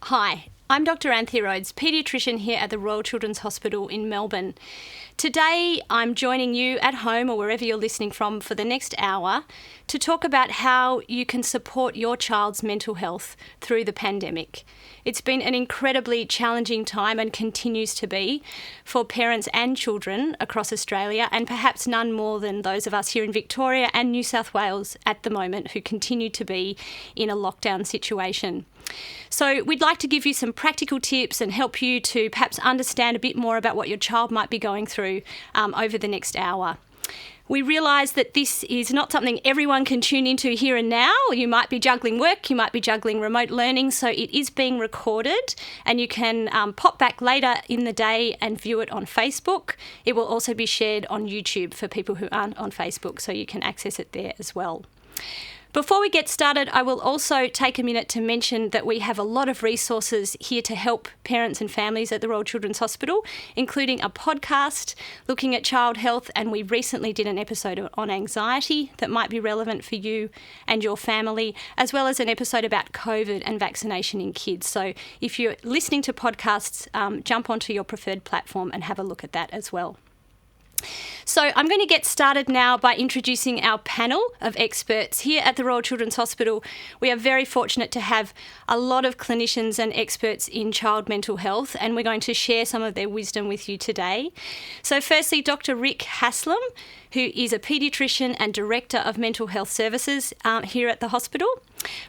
Hi, I'm Dr. Anthea Rhodes, Paediatrician here at the Royal Children's Hospital in Melbourne. Today I'm joining you at home or wherever you're listening from for the next hour to talk about how you can support your child's mental health through the pandemic. It's been an incredibly challenging time and continues to be for parents and children across Australia, and perhaps none more than those of us here in Victoria and New South Wales at the moment who continue to be in a lockdown situation. So we'd like to give you some practical tips and help you to perhaps understand a bit more about what your child might be going through over the next hour. We realise that this is not something everyone can tune into here and now. You might be juggling work, you might be juggling remote learning, so it is being recorded and you can pop back later in the day and view it on Facebook. It will also be shared on YouTube for people who aren't on Facebook, so you can access it there as well. Before we get started, I will also take a minute to mention that we have a lot of resources here to help parents and families at the Royal Children's Hospital, including a podcast looking at child health, and we recently did an episode on anxiety that might be relevant for you and your family, as well as an episode about COVID and vaccination in kids. So if you're listening to podcasts, jump onto your preferred platform and have a look at that as well. So I'm going to get started now by introducing our panel of experts here at the Royal Children's Hospital. We are very fortunate to have a lot of clinicians and experts in child mental health, and we're going to share some of their wisdom with you today. So firstly, Dr. Rick Haslam, who is a paediatrician and Director of Mental Health Services here at the hospital.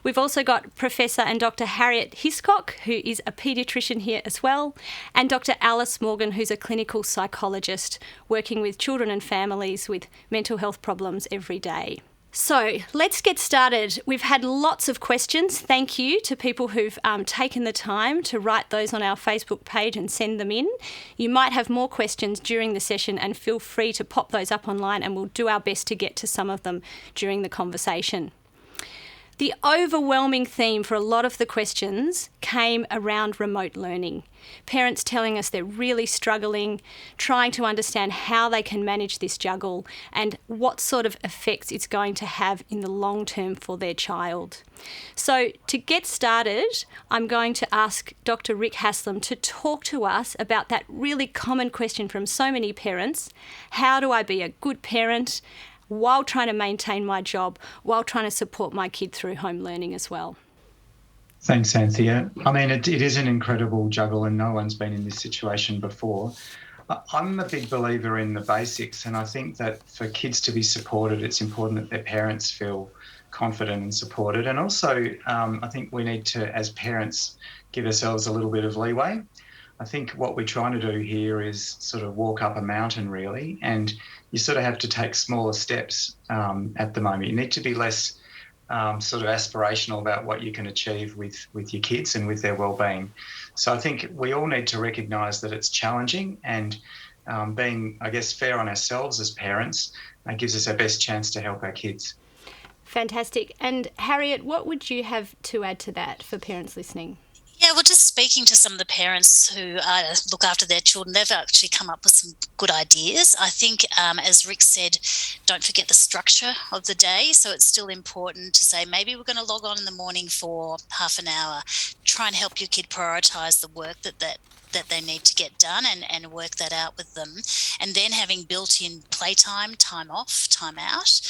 We've also got Professor and Dr. Harriet Hiscock, who is a paediatrician here as well, and Dr. Alice Morgan, who's a clinical psychologist working with children and families with mental health problems every day. So let's get started. We've had lots of questions. Thank you to people who've taken the time to write those on our Facebook page and send them in. You might have more questions during the session, and feel free to pop those up online and we'll do our best to get to some of them during the conversation. The overwhelming theme for a lot of the questions came around remote learning. Parents telling us they're really struggling, trying to understand how they can manage this juggle and what sort of effects it's going to have in the long term for their child. So to get started, I'm going to ask Dr. Rick Haslam to talk to us about that really common question from so many parents: how do I be a good parent while trying to maintain my job, while trying to support my kid through home learning as well? Thanks, Anthea. I mean, it is an incredible juggle and no one's been in this situation before. I'm a big believer in the basics, and I think that for kids to be supported, it's important that their parents feel confident and supported. And also, I think we need to, as parents, give ourselves a little bit of leeway. I think what we're trying to do here is sort of walk up a mountain, really, and you sort of have to take smaller steps at the moment. You need to be less sort of aspirational about what you can achieve with your kids and with their well-being. So I think we all need to recognise that it's challenging, and being, I guess, fair on ourselves as parents gives us our best chance to help our kids. Fantastic. And Harriet, what would you have to add to that for parents listening? Yeah, well, just speaking to some of the parents who look after their children, they've actually come up with some good ideas. I think, as Rick said, don't forget the structure of the day. So it's still important to say, maybe we're going to log on in the morning for half an hour. Try and help your kid prioritise the work that they need to get done, and work that out with them. And then having built-in playtime, time off, time out,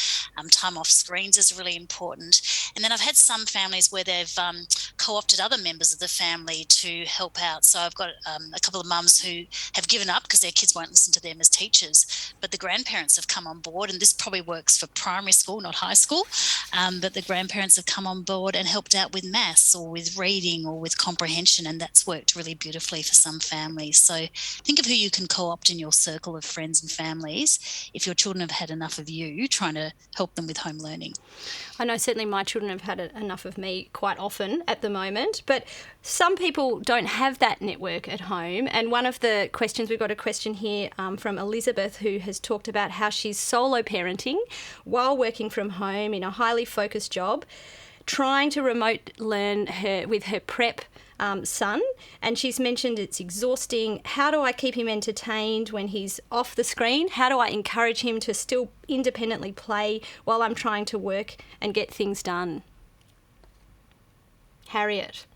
time off screens is really important. And then I've had some families where they've co-opted other members of the family to help out. So I've got a couple of mums who have given up because their kids won't listen to them as teachers, but the grandparents have come on board, and this probably works for primary school, not high school, but the grandparents have come on board and helped out with maths or with reading or with comprehension, and that's worked really beautifully for some families. So think of who you can co-opt in your circle of friends and families if your children have had enough of you trying to help them with home learning. I know certainly my children have had enough of me quite often at the moment, but some people don't have that network at home. And one of the questions, we've got a question here from Elizabeth, who has talked about how she's solo parenting while working from home in a highly focused job, trying to remote learn with her prep son, and she's mentioned it's exhausting. How do I keep him entertained when he's off the screen? How do I encourage him to still independently play while I'm trying to work and get things done? Harriet.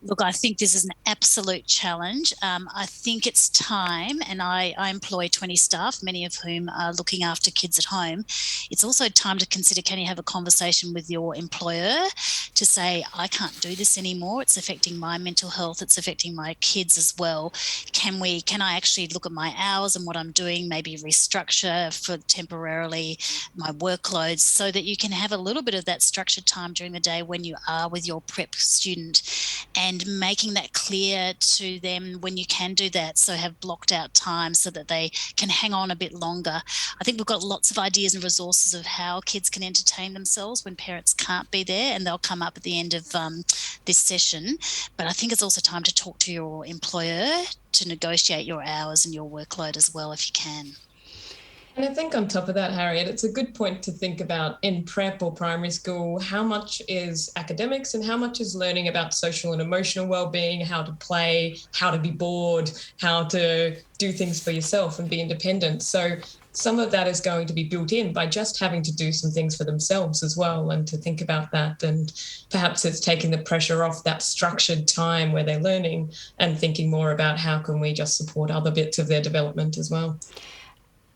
Look, I think this is an absolute challenge. I think it's time, and I employ 20 staff, many of whom are looking after kids at home. It's also time to consider, can you have a conversation with your employer to say, I can't do this anymore. It's affecting my mental health. It's affecting my kids as well. Can I actually look at my hours and what I'm doing, maybe restructure for temporarily my workloads so that you can have a little bit of that structured time during the day when you are with your prep student, and making that clear to them when you can do that. So have blocked out time so that they can hang on a bit longer. I think we've got lots of ideas and resources of how kids can entertain themselves when parents can't be there, and they'll come up at the end of this session. But I think it's also time to talk to your employer to negotiate your hours and your workload as well if you can. And I think on top of that, Harriet, it's a good point to think about in prep or primary school, how much is academics and how much is learning about social and emotional well-being, how to play, how to be bored, how to do things for yourself and be independent. So some of that is going to be built in by just having to do some things for themselves as well, and to think about that. And perhaps it's taking the pressure off that structured time where they're learning and thinking more about how can we just support other bits of their development as well.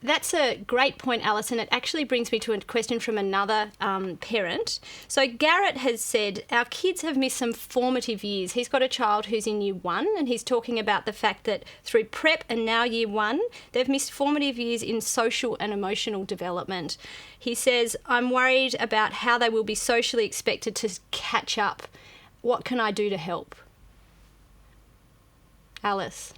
That's a great point, Alison. It actually brings me to a question from another parent. So Garrett has said, our kids have missed some formative years. He's got a child who's in year 1, and he's talking about the fact that through prep and now year 1, they've missed formative years in social and emotional development. He says, I'm worried about how they will be socially expected to catch up. What can I do to help? Alice?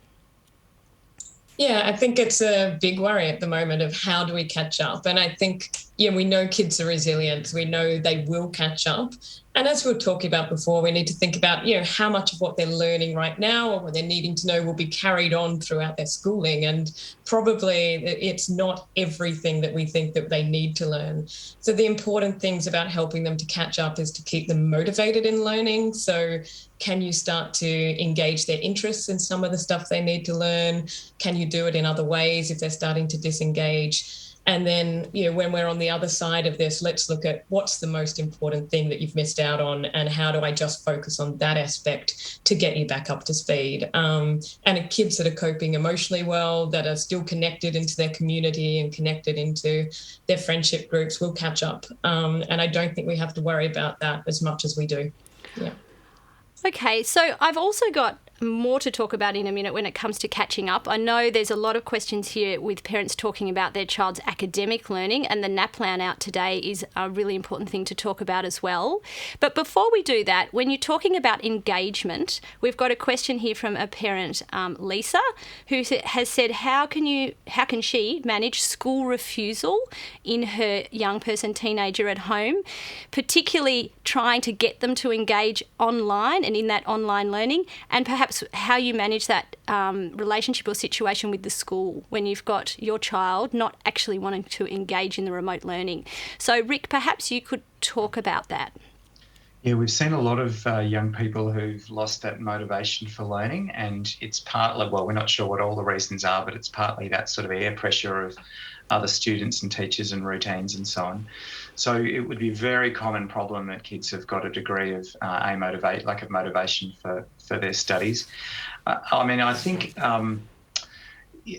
Yeah, I think it's a big worry at the moment of how do we catch up. And I think, we know kids are resilient. We know they will catch up. And as we were talking about before, we need to think about, how much of what they're learning right now or what they're needing to know will be carried on throughout their schooling. And probably it's not everything that we think that they need to learn. So the important things about helping them to catch up is to keep them motivated in learning. So can you start to engage their interests in some of the stuff they need to learn? Can you do it in other ways if they're starting to disengage? And then, when we're on the other side of this, let's look at what's the most important thing that you've missed out on and how do I just focus on that aspect to get you back up to speed. And kids that are coping emotionally well, that are still connected into their community and connected into their friendship groups will catch up. And I don't think we have to worry about that as much as we do. Yeah. Okay, so I've also got more to talk about in a minute when it comes to catching up. I know there's a lot of questions here with parents talking about their child's academic learning, and the NAPLAN out today is a really important thing to talk about as well. But before we do that, when you're talking about engagement, we've got a question here from a parent, Lisa, who has said, how can she manage school refusal in her young person, teenager at home, particularly trying to get them to engage online and in that online learning, and perhaps how you manage that relationship or situation with the school when you've got your child not actually wanting to engage in the remote learning. So, Rick, perhaps you could talk about that. Yeah, we've seen a lot of young people who've lost that motivation for learning, and it's partly, we're not sure what all the reasons are, but it's partly that sort of air pressure of other students and teachers and routines and so on. So it would be a very common problem that kids have got a degree of lack of motivation for their studies. I think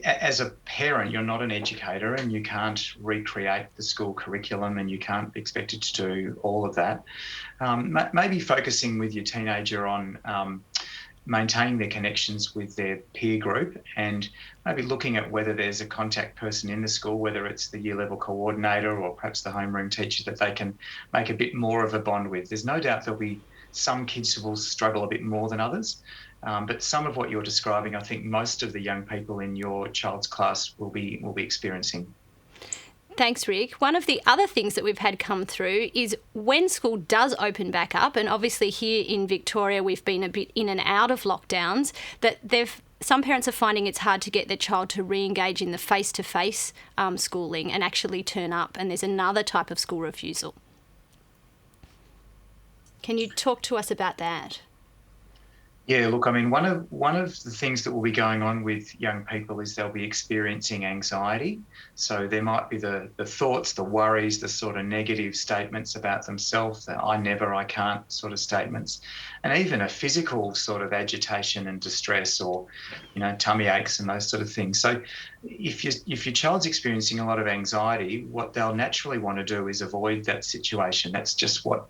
as a parent, you're not an educator and you can't recreate the school curriculum and you can't be expected to do all of that. Maybe focusing with your teenager on maintaining their connections with their peer group and maybe looking at whether there's a contact person in the school, whether it's the year level coordinator or perhaps the homeroom teacher that they can make a bit more of a bond with. There's no doubt there'll be some kids who will struggle a bit more than others. But some of what you're describing, I think most of the young people in your child's class will be experiencing. Thanks, Rick. One of the other things that we've had come through is when school does open back up, and obviously here in Victoria we've been a bit in and out of lockdowns, that some parents are finding it's hard to get their child to re-engage in the face-to-face schooling and actually turn up, and there's another type of school refusal. Can you talk to us about that? Yeah, look, I mean, one of the things that will be going on with young people is they'll be experiencing anxiety. So there might be the thoughts, the worries, the sort of negative statements about themselves, the I never, I can't sort of statements, and even a physical sort of agitation and distress, or, tummy aches and those sort of things. So if your child's experiencing a lot of anxiety, what they'll naturally want to do is avoid that situation. That's just what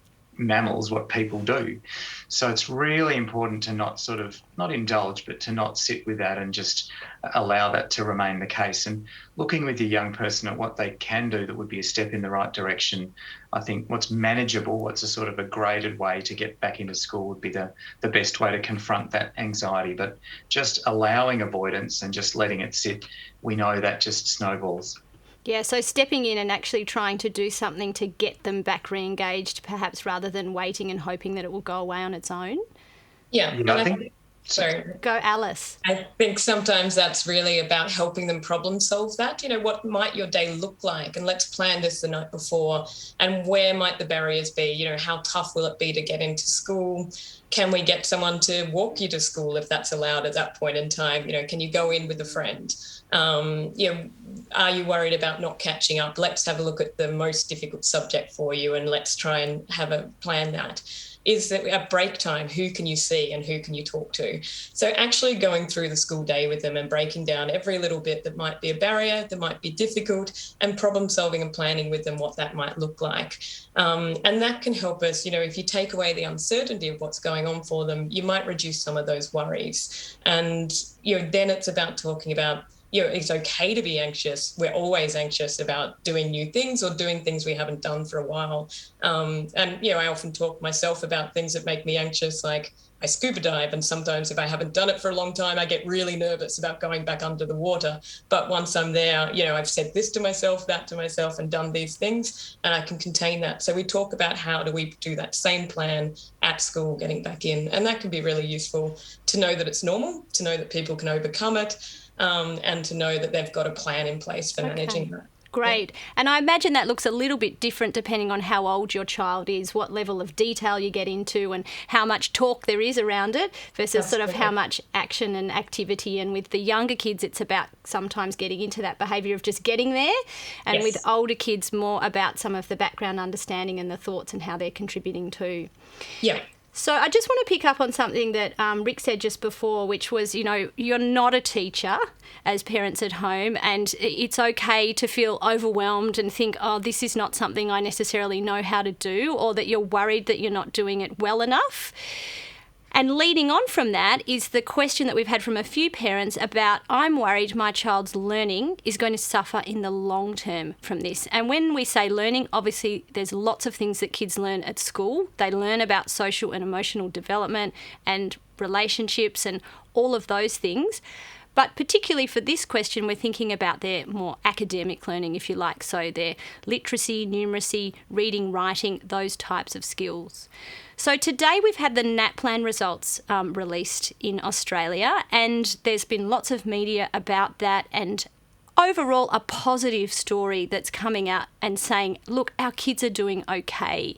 people do. So it's really important to not indulge, but to not sit with that and just allow that to remain the case. And looking with your young person at what they can do that would be a step in the right direction. I think what's manageable, what's a sort of a graded way to get back into school would be the best way to confront that anxiety. But just allowing avoidance and just letting it sit, we know that just snowballs. Yeah, so stepping in and actually trying to do something to get them back re-engaged, perhaps, rather than waiting and hoping that it will go away on its own. Yeah, I think. Sorry. Go, Alice. I think sometimes that's really about helping them problem solve that. What might your day look like? And let's plan this the night before. And where might the barriers be? How tough will it be to get into school? Can we get someone to walk you to school if that's allowed at that point in time? Can you go in with a friend? Are you worried about not catching up? Let's have a look at the most difficult subject for you and let's try and have a plan that. Is that at break time, who can you see and who can you talk to? So actually going through the school day with them and breaking down every little bit that might be a barrier, that might be difficult, and problem solving and planning with them what that might look like. And that can help us, if you take away the uncertainty of what's going on for them, you might reduce some of those worries. And, then it's about talking about, it's okay to be anxious. We're always anxious about doing new things or doing things we haven't done for a while. And, I often talk myself about things that make me anxious, like I scuba dive, and sometimes if I haven't done it for a long time, I get really nervous about going back under the water. But once I'm there, I've said this to myself, that to myself, and done these things, and I can contain that. So we talk about how do we do that same plan at school, getting back in. And that can be really useful to know that it's normal, to know that people can overcome it, and to know that they've got a plan in place for managing that. Great. Yeah. And I imagine that looks a little bit different depending on how old your child is, what level of detail you get into and how much talk there is around it versus sort of how much action and activity. And with the younger kids, it's about sometimes getting into that behaviour of just getting there. And with older kids, more about some of the background understanding and the thoughts and how they're contributing too. Yeah. So I just want to pick up on something that Rick said just before, which was, you're not a teacher as parents at home, and it's okay to feel overwhelmed and think, oh, this is not something I necessarily know how to do, or that you're worried that you're not doing it well enough. And leading on from that is the question that we've had from a few parents about, I'm worried my child's learning is going to suffer in the long term from this. And when we say learning, obviously there's lots of things that kids learn at school. They learn about social and emotional development and relationships and all of those things. But particularly for this question, we're thinking about their more academic learning, if you like, so their literacy, numeracy, reading, writing, those types of skills. So today we've had the NAPLAN results released in Australia, and there's been lots of media about that, and overall a positive story that's coming out and saying, look, our kids are doing okay.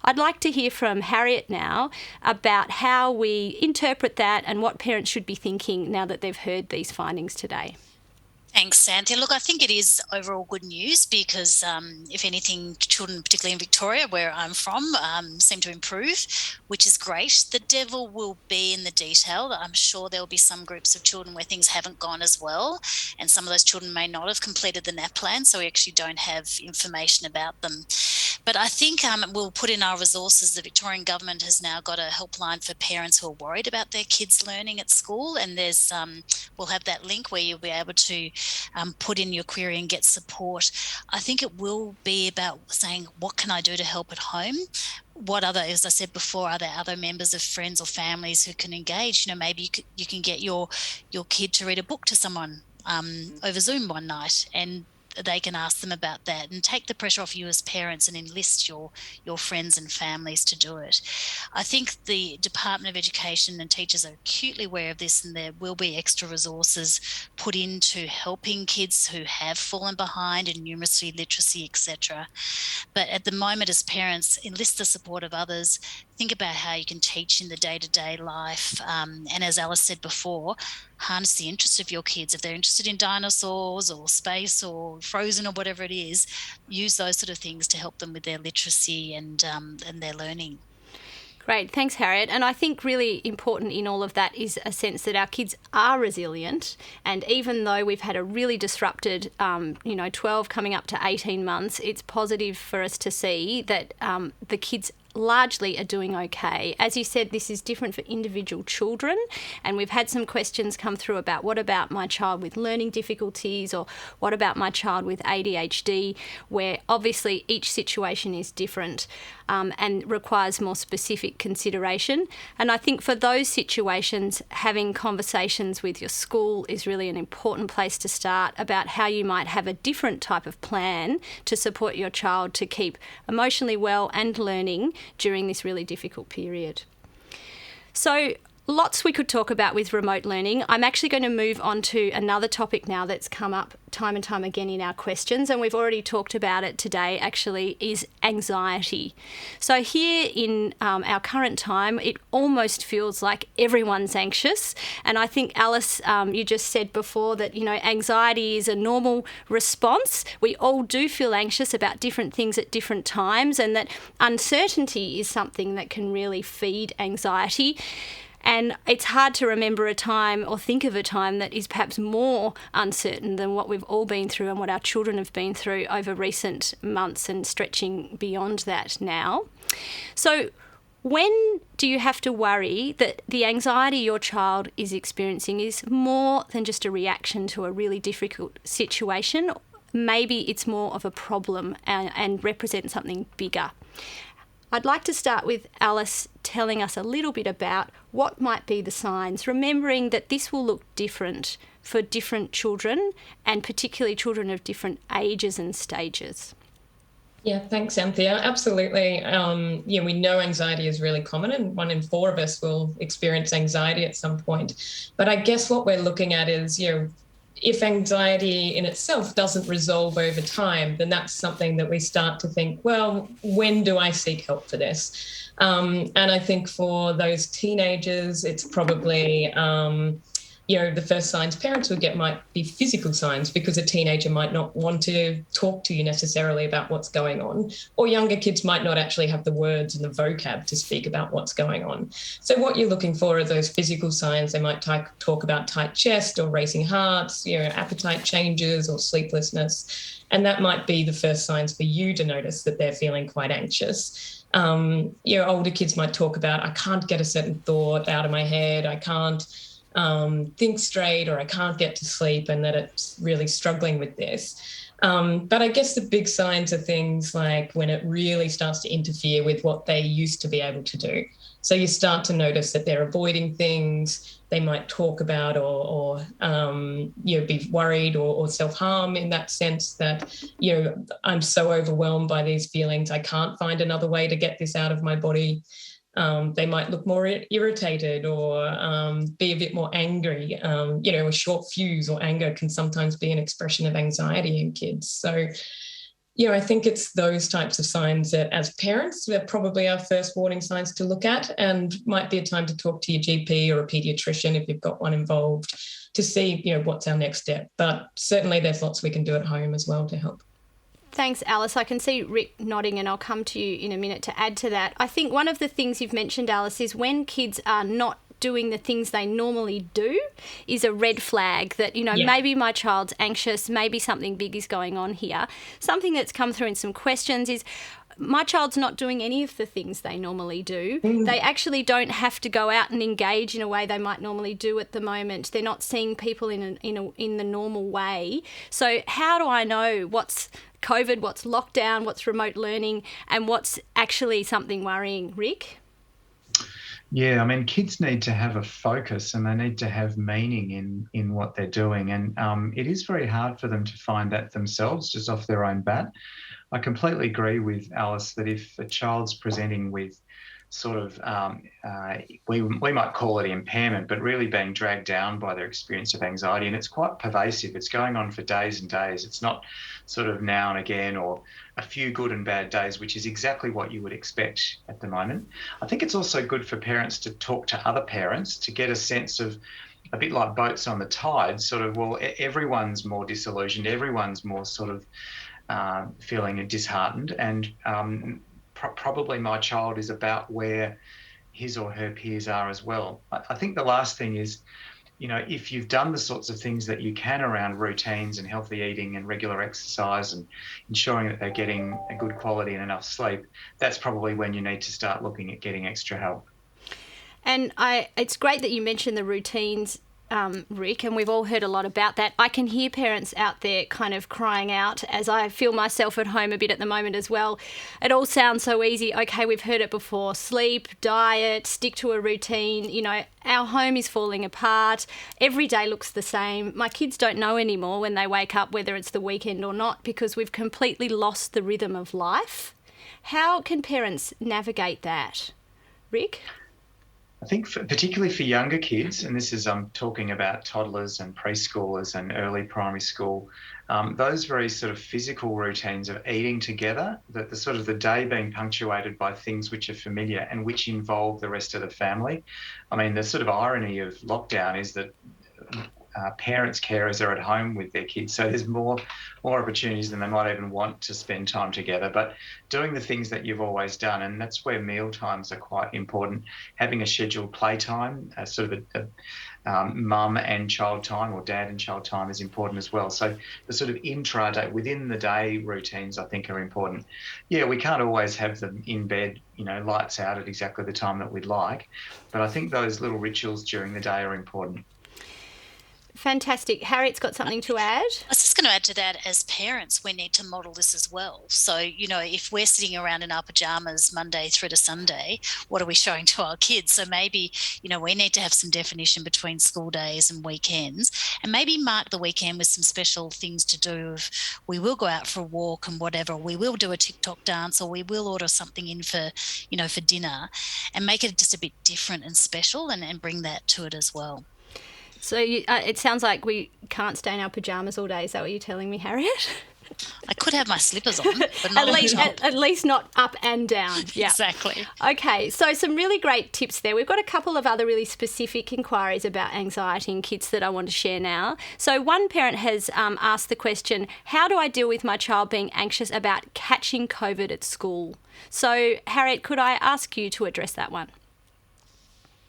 I'd like to hear from Harriet now about how we interpret that and what parents should be thinking now that they've heard these findings today. Thanks, Anthea. Look, I think it is overall good news because, if anything, children, particularly in Victoria, where I'm from, seem to improve, which is great. The devil will be in the detail. I'm sure there will be some groups of children where things haven't gone as well, and some of those children may not have completed the NAPLAN, so we actually don't have information about them. But I think we'll put in our resources. The Victorian government has now got a helpline for parents who are worried about their kids learning at school, and there's we'll have that link where you'll be able to put in your query and get support. I think it will be about saying, what can I do to help at home? What other, as I said before, are there other members of friends or families who can engage? Maybe you can get your kid to read a book to someone over Zoom one night, and they can ask them about that and take the pressure off you as parents and enlist your friends and families to do it. I think the Department of Education and teachers are acutely aware of this, and there will be extra resources put into helping kids who have fallen behind in numeracy, literacy, etc. But at the moment, as parents, enlist the support of others. Think about how you can teach in the day-to-day life. And as Alice said before, harness the interest of your kids. If they're interested in dinosaurs or space or Frozen or whatever it is, use those sort of things to help them with their literacy and their learning. Great. Thanks, Harriet. And I think really important in all of that is a sense that our kids are resilient. And even though we've had a really disrupted, 12 coming up to 18 months, it's positive for us to see that the kids largely are doing okay. As you said, this is different for individual children, and we've had some questions come through about what about my child with learning difficulties, or what about my child with ADHD, where obviously each situation is different and requires more specific consideration. And I think for those situations, having conversations with your school is really an important place to start about how you might have a different type of plan to support your child to keep emotionally well and learning during this really difficult period. So lots we could talk about with remote learning. I'm actually going to move on to another topic now that's come up time and time again in our questions, and we've already talked about it today actually, is anxiety. So here in our current time, it almost feels like everyone's anxious. And I think, Alice, you just said before that, anxiety is a normal response. We all do feel anxious about different things at different times, and that uncertainty is something that can really feed anxiety. And it's hard to remember a time or think of a time that is perhaps more uncertain than what we've all been through and what our children have been through over recent months and stretching beyond that now. So when do you have to worry that the anxiety your child is experiencing is more than just a reaction to a really difficult situation? Maybe it's more of a problem and represents something bigger. I'd like to start with Alice telling us a little bit about what might be the signs, remembering that this will look different for different children, and particularly children of different ages and stages. Yeah, thanks, Anthea. Absolutely. We know anxiety is really common, and 1 in 4 of us will experience anxiety at some point. But I guess what we're looking at is, if anxiety in itself doesn't resolve over time, then that's something that we start to think, well, when do I seek help for this? And I think for those teenagers, it's probably, the first signs parents would get might be physical signs, because a teenager might not want to talk to you necessarily about what's going on, or younger kids might not actually have the words and the vocab to speak about what's going on. So what you're looking for are those physical signs. They might talk about tight chest or racing hearts, appetite changes or sleeplessness. And that might be the first signs for you to notice that they're feeling quite anxious. Older kids might talk about, I can't get a certain thought out of my head, I can't think straight, or I can't get to sleep, and that it's really struggling with this. But I guess the big signs are things like when it really starts to interfere with what they used to be able to do. So you start to notice that they're avoiding things. They might talk about or be worried or self-harm in that sense that, I'm so overwhelmed by these feelings, I can't find another way to get this out of my body. They might look more irritated or be a bit more angry. A short fuse or anger can sometimes be an expression of anxiety in kids. So, I think it's those types of signs that as parents, they're probably our first warning signs to look at, and might be a time to talk to your GP or a paediatrician if you've got one involved to see, what's our next step. But certainly there's lots we can do at home as well to help. Thanks, Alice. I can see Rick nodding, and I'll come to you in a minute to add to that. I think one of the things you've mentioned, Alice, is when kids are not doing the things they normally do is a red flag that, maybe my child's anxious, maybe something big is going on here. Something that's come through in some questions is, my child's not doing any of the things they normally do. They actually don't have to go out and engage in a way they might normally do at the moment. They're not seeing people in the normal way. So how do I know what's COVID, what's lockdown, what's remote learning, and what's actually something worrying? Rick? Yeah, I mean, kids need to have a focus and they need to have meaning in what they're doing. And it is very hard for them to find that themselves just off their own bat. I completely agree with Alice that if a child's presenting with sort of, we might call it impairment, but really being dragged down by their experience of anxiety, and it's quite pervasive. It's going on for days and days. It's not sort of now and again or a few good and bad days, which is exactly what you would expect at the moment. I think it's also good for parents to talk to other parents to get a sense of, a bit like boats on the tide, sort of, well, everyone's more disillusioned, everyone's more sort of feeling disheartened, and probably my child is about where his or her peers are as well. I think the last thing is, if you've done the sorts of things that you can around routines and healthy eating and regular exercise and ensuring that they're getting a good quality and enough sleep, that's probably when you need to start looking at getting extra help. And it's great that you mentioned the routines, Rick, and we've all heard a lot about that. I can hear parents out there kind of crying out, as I feel myself at home a bit at the moment as well. It all sounds so easy. Okay, we've heard it before. Sleep, diet, stick to a routine. Our home is falling apart. Every day looks the same. My kids don't know anymore when they wake up whether it's the weekend or not, because we've completely lost the rhythm of life. How can parents navigate that? Rick? I think particularly for younger kids, and this is I'm talking about toddlers and preschoolers and early primary school, those very sort of physical routines of eating together, the sort of the day being punctuated by things which are familiar and which involve the rest of the family. I mean, the sort of irony of lockdown is that parents, carers are at home with their kids, so there's more opportunities than they might even want to spend time together, but doing the things that you've always done, and that's where meal times are quite important. Having a scheduled playtime, sort of a mum and child time or dad and child time is important as well. So the sort of intra-day, within the day routines, I think are important. Yeah, we can't always have them in bed, lights out at exactly the time that we'd like, but I think those little rituals during the day are important. Fantastic. Harriet's got something to add. I was just going to add to that, as parents, we need to model this as well. So, if we're sitting around in our pajamas Monday through to Sunday, what are we showing to our kids? So maybe, we need to have some definition between school days and weekends, and maybe mark the weekend with some special things to do. We will go out for a walk and whatever, we will do a TikTok dance, or we will order something in for dinner, and make it just a bit different and special, and bring that to it as well. So it sounds like we can't stay in our pajamas all day. Is that what you're telling me, Harriet? I could have my slippers on, but not at least not up and down. Yeah. Exactly. Okay, so some really great tips there. We've got a couple of other really specific inquiries about anxiety in kids that I want to share now. So one parent has asked the question, how do I deal with my child being anxious about catching COVID at school? So, Harriet, could I ask you to address that one?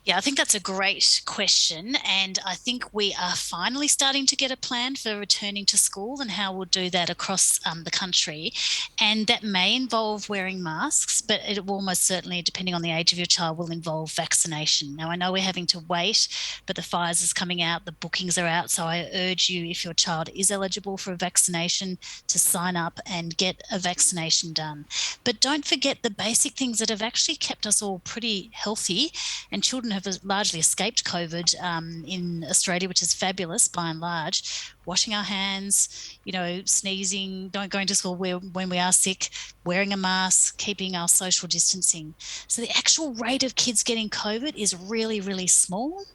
Yeah, I think that's a great question, and I think we are finally starting to get a plan for returning to school and how we'll do that across the country. And that may involve wearing masks, but it will most certainly, depending on the age of your child, will involve vaccination. Now, I know we're having to wait, but the Pfizer's coming out, the bookings are out, so I urge you, if your child is eligible for a vaccination, to sign up and get a vaccination done. But don't forget the basic things that have actually kept us all pretty healthy, and children have largely escaped COVID in Australia, which is fabulous by and large. Washing our hands, sneezing, don't go into school when we are sick, wearing a mask, keeping our social distancing. So the actual rate of kids getting COVID is really, really small.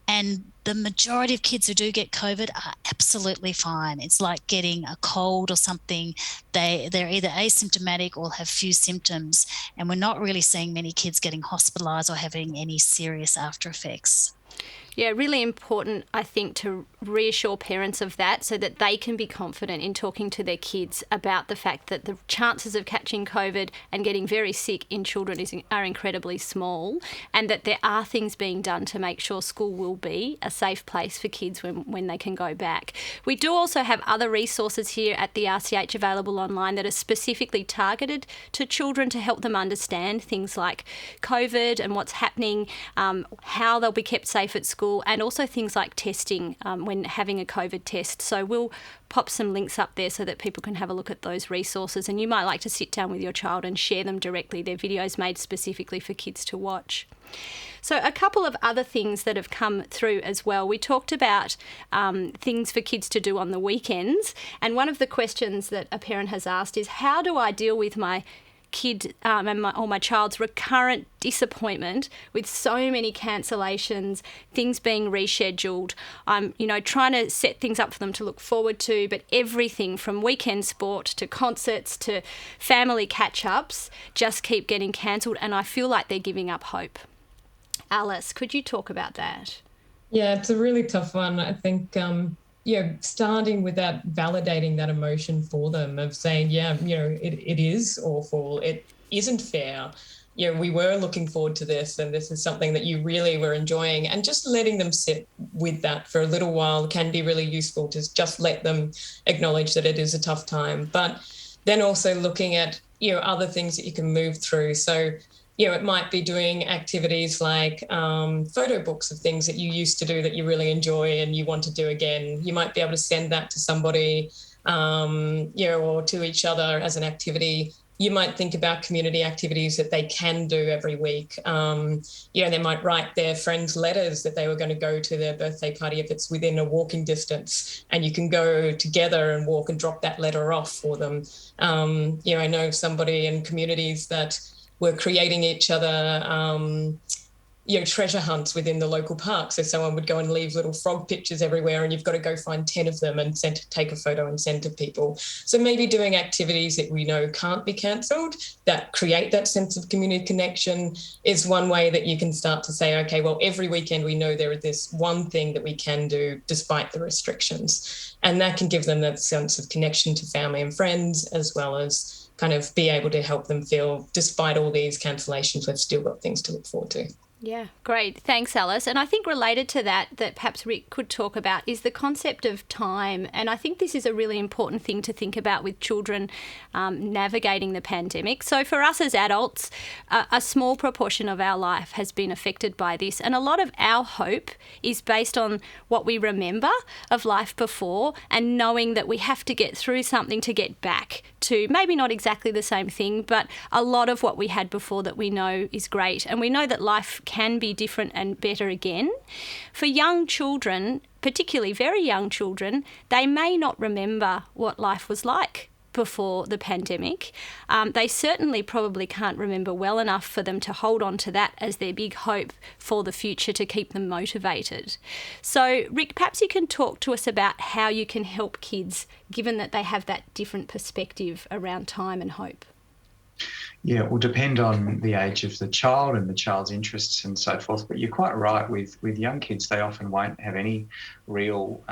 And the majority of kids who do get COVID are absolutely fine. It's like getting a cold or something. They're either asymptomatic or have few symptoms. And we're not really seeing many kids getting hospitalised or having any serious after effects. Yeah, really important, I think, to reassure parents of that so that they can be confident in talking to their kids about the fact that the chances of catching COVID and getting very sick in children are incredibly small, and that there are things being done to make sure school will be a safe place for kids when they can go back. We do also have other resources here at the RCH available online that are specifically targeted to children to help them understand things like COVID and what's happening, how they'll be kept safe safe at school, and also things like testing when having a COVID test. So we'll pop some links up there so that people can have a look at those resources, and you might like to sit down with your child and share them directly. They're videos made specifically for kids to watch. So a couple of other things that have come through as well. We talked about things for kids to do on the weekends, and one of the questions that a parent has asked is, how do I deal with my kid and my child's recurrent disappointment with so many cancellations, things being rescheduled? I'm, trying to set things up for them to look forward to, but everything from weekend sport to concerts to family catch-ups just keep getting cancelled, and I feel like they're giving up hope. Alice, could you talk about that? Yeah, it's a really tough one. I think, starting with that, validating that emotion for them of saying, it is awful. It isn't fair. We were looking forward to this, and this is something that you really were enjoying, and just letting them sit with that for a little while can be really useful, to just let them acknowledge that it is a tough time. But then also looking at, other things that you can move through. So, it might be doing activities like photo books of things that you used to do that you really enjoy and you want to do again. You might be able to send that to somebody, or to each other as an activity. You might think about community activities that they can do every week. They might write their friends letters that they were going to go to their birthday party if it's within a walking distance, and you can go together and walk and drop that letter off for them. I know somebody in communities that were creating each other, treasure hunts within the local park. So someone would go and leave little frog pictures everywhere, and you've got to go find 10 of them and take a photo and send to people. So maybe doing activities that we know can't be cancelled, that create that sense of community connection, is one way that you can start to say, okay, well, every weekend we know there is this one thing that we can do despite the restrictions. And that can give them that sense of connection to family and friends, as well as kind of be able to help them feel, despite all these cancellations, we've still got things to look forward to. Yeah, great. Thanks, Alice. And I think related to that perhaps Rick could talk about is the concept of time. And I think this is a really important thing to think about with children navigating the pandemic. So for us as adults, a small proportion of our life has been affected by this. And a lot of our hope is based on what we remember of life before, and knowing that we have to get through something to get back to maybe not exactly the same thing, but a lot of what we had before that we know is great. And we know that life can be different and better again. For young children, particularly very young children, they may not remember what life was like before the pandemic. They certainly probably can't remember well enough for them to hold on to that as their big hope for the future to keep them motivated. So, Rick, perhaps you can talk to us about how you can help kids, given that they have that different perspective around time and hope. Yeah, it will depend on the age of the child and the child's interests and so forth. But you're quite right, with young kids, they often won't have any real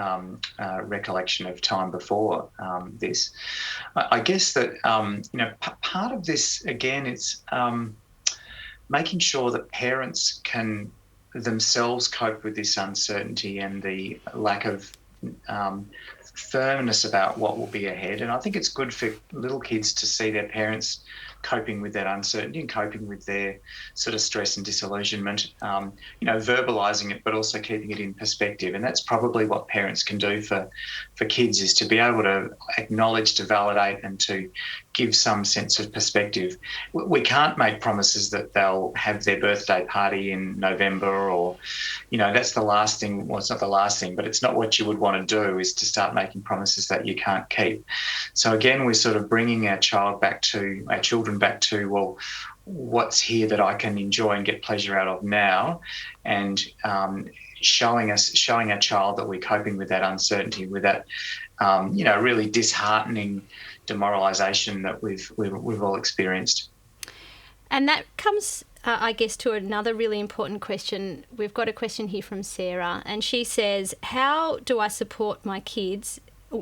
recollection of time before this. I guess that, part of this, again, it's making sure that parents can themselves cope with this uncertainty and the lack of firmness about what will be ahead. And I think it's good for little kids to see their parents coping with that uncertainty and coping with their sort of stress and disillusionment, verbalising it, but also keeping it in perspective. And that's probably what parents can do for kids, is to be able to acknowledge, to validate, and to give some sense of perspective. We can't make promises that they'll have their birthday party in November, or, that's the last thing. Well, it's not the last thing, but it's not what you would want to do, is to start making promises that you can't keep. So again, we're sort of bringing our children back to, well, what's here that I can enjoy and get pleasure out of now, and showing our child that we're coping with that uncertainty, with that, really disheartening demoralisation that we've all experienced. And that comes, I guess, to another really important question. We've got a question here from Sarah, and she says, how do I support my kids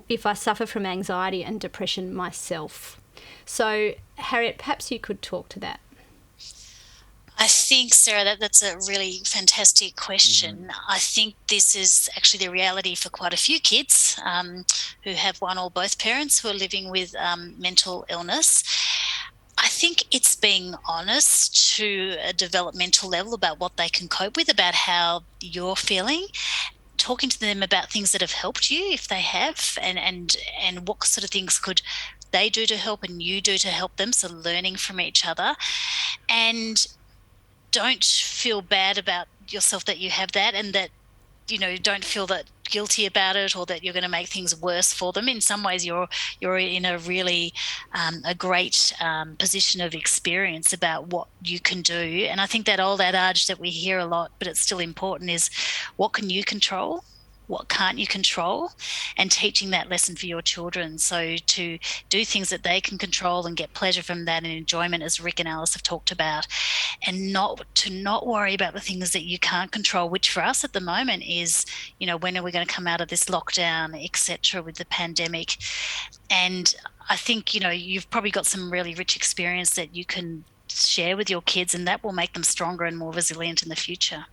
if I suffer from anxiety and depression myself? So, Harriet, perhaps you could talk to that. I think, Sarah, that's a really fantastic question. Mm-hmm. I think this is actually the reality for quite a few kids who have one or both parents who are living with mental illness. I think it's being honest to a developmental level about what they can cope with, about how you're feeling, talking to them about things that have helped you, if they have, and what sort of things could they do to help and you do to help them, so learning from each other. And don't feel bad about yourself that you have that, and that, don't feel that guilty about it or that you're going to make things worse for them. In some ways, you're in a really a great position of experience about what you can do. And I think that old adage that we hear a lot, but it's still important, is what can you control? What can't you control? And teaching that lesson for your children. So to do things that they can control and get pleasure from that and enjoyment, as Rick and Alice have talked about, and not worry about the things that you can't control, which for us at the moment is, when are we going to come out of this lockdown, etc., with the pandemic. And I think, you've probably got some really rich experience that you can share with your kids, and that will make them stronger and more resilient in the future.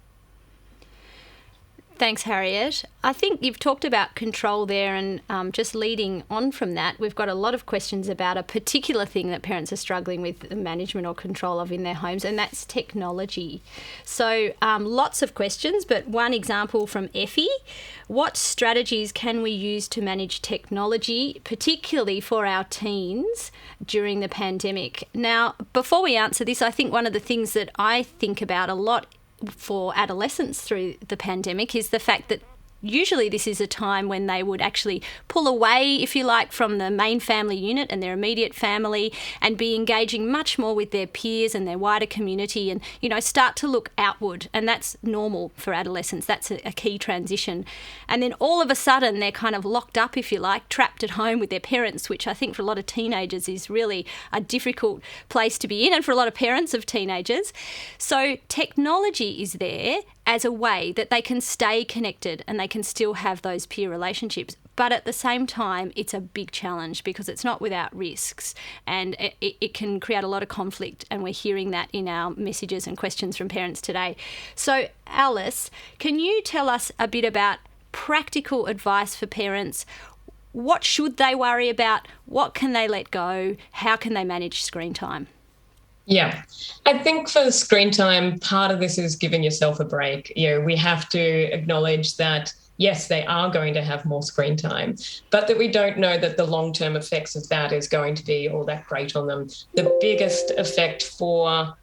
Thanks, Harriet. I think you've talked about control there, and just leading on from that, we've got a lot of questions about a particular thing that parents are struggling with the management or control of in their homes, and that's technology. So lots of questions, but one example from Effie: what strategies can we use to manage technology, particularly for our teens during the pandemic? Now, before we answer this, I think one of the things that I think about a lot for adolescents through the pandemic is the fact that usually this is a time when they would actually pull away, if you like, from the main family unit and their immediate family, and be engaging much more with their peers and their wider community, and, start to look outward. And that's normal for adolescents. That's a key transition. And then all of a sudden they're kind of locked up, if you like, trapped at home with their parents, which I think for a lot of teenagers is really a difficult place to be in, and for a lot of parents of teenagers. So technology is there as a way that they can stay connected and they can still have those peer relationships. But at the same time, it's a big challenge because it's not without risks, and it can create a lot of conflict, and we're hearing that in our messages and questions from parents today. So, Alice, can you tell us a bit about practical advice for parents? What should they worry about? What can they let go? How can they manage screen time? Yeah, I think for screen time, part of this is giving yourself a break. We have to acknowledge that, yes, they are going to have more screen time, but that we don't know that the long-term effects of that is going to be all that great on them. The biggest effect for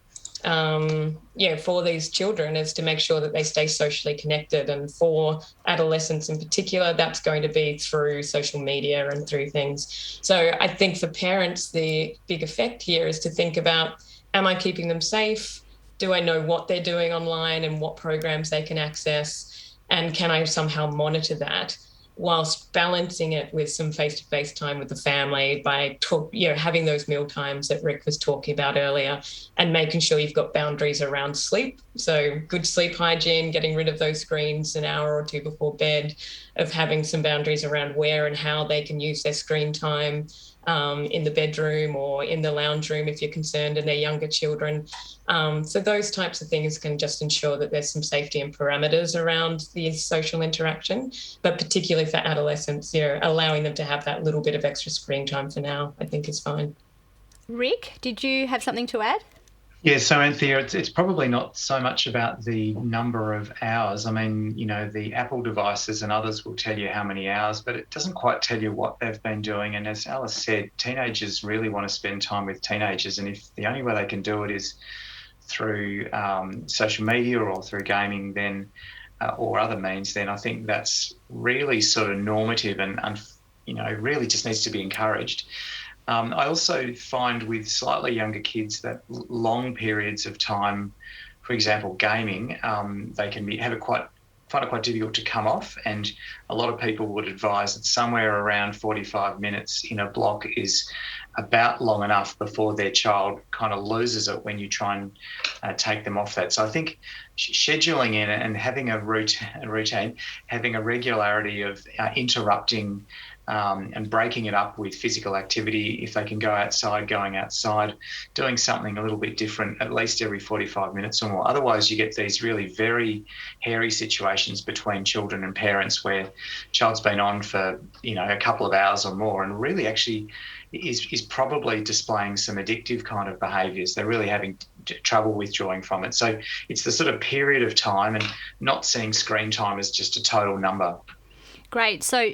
these children is to make sure that they stay socially connected. And for adolescents in particular, that's going to be through social media and through things. So I think for parents, the big effect here is to think about, am I keeping them safe? Do I know what they're doing online and what programs they can access? And can I somehow monitor that whilst balancing it with some face-to-face time with the family by having those meal times that Rick was talking about earlier, and making sure you've got boundaries around sleep. So good sleep hygiene, getting rid of those screens an hour or two before bed, of having some boundaries around where and how they can use their screen time in the bedroom or in the lounge room if you're concerned and they're younger children. So those types of things can just ensure that there's some safety and parameters around the social interaction, but particularly for adolescents, allowing them to have that little bit of extra screen time for now, I think is fine. Rick, did you have something to add? Yeah, so Anthea, it's probably not so much about the number of hours. I mean, the Apple devices and others will tell you how many hours, but it doesn't quite tell you what they've been doing. And as Alice said, teenagers really want to spend time with teenagers. And if the only way they can do it is through social media or through gaming, then or other means, then I think that's really sort of normative and really just needs to be encouraged. I also find with slightly younger kids that long periods of time, for example, gaming, they can find it quite difficult to come off. And a lot of people would advise that somewhere around 45 minutes in a block is about long enough before their child kind of loses it when you try and take them off that. So I think scheduling in and having a routine, having a regularity of interrupting and breaking it up with physical activity. If they can go outside, going outside, doing something a little bit different at least every 45 minutes or more. Otherwise, you get these really very hairy situations between children and parents where child's been on for, a couple of hours or more and really actually is probably displaying some addictive kind of behaviours. They're really having trouble withdrawing from it. So it's the sort of period of time and not seeing screen time as just a total number. Great. So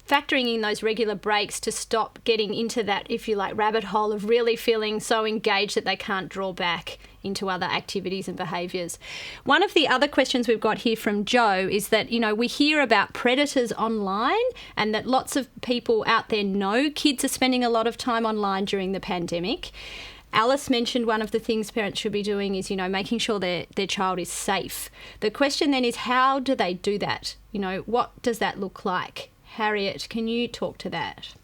factoring in those regular breaks to stop getting into that, if you like, rabbit hole of really feeling so engaged that they can't draw back into other activities and behaviours. One of the other questions we've got here from Joe is that, we hear about predators online and that lots of people out there know kids are spending a lot of time online during the pandemic. Alice mentioned one of the things parents should be doing is, making sure their child is safe. The question then is, how do they do that? What does that look like? Harriet, can you talk to that?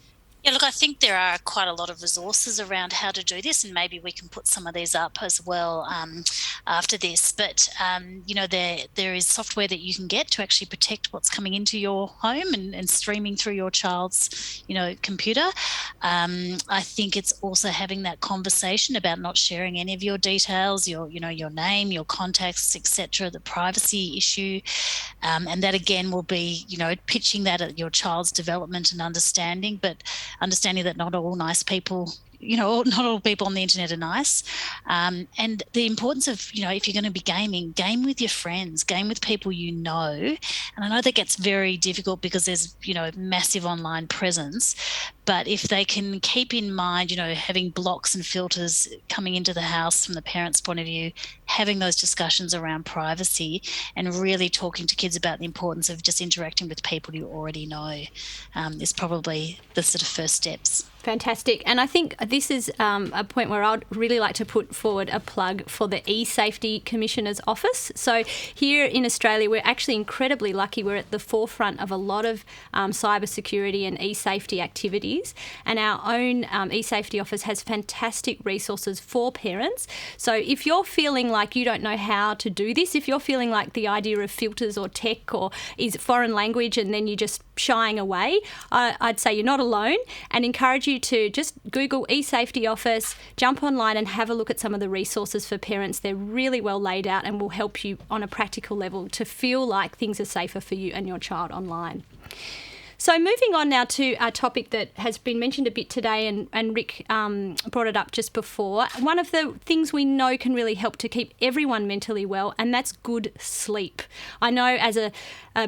Yeah, look, I think there are quite a lot of resources around how to do this, and maybe we can put some of these up as well after this. But, there is software that you can get to actually protect what's coming into your home and streaming through your child's, computer. I think it's also having that conversation about not sharing any of your details, your name, your contacts, etc., the privacy issue. And that, again, will be, pitching that at your child's development and understanding, but understanding that not all nice people, not all people on the internet are nice. And the importance of, if you're going to be gaming, game with your friends, game with people you know. And I know that gets very difficult because there's, massive online presence. But if they can keep in mind, having blocks and filters coming into the house from the parents' point of view, having those discussions around privacy and really talking to kids about the importance of just interacting with people you already know is probably the sort of first steps. Fantastic. And I think this is a point where I'd really like to put forward a plug for the eSafety Commissioner's Office. So here in Australia, we're actually incredibly lucky. We're at the forefront of a lot of cybersecurity and eSafety activities. And our own eSafety Office has fantastic resources for parents. So if you're feeling like you don't know how to do this, if you're feeling like the idea of filters or tech or is foreign language and then you're just shying away, I'd say you're not alone, and encourage you to just Google eSafety Office, jump online and have a look at some of the resources for parents. They're really well laid out and will help you on a practical level to feel like things are safer for you and your child online. So moving on now to a topic that has been mentioned a bit today, and Rick brought it up just before. One of the things we know can really help to keep everyone mentally well, and that's good sleep. I know as a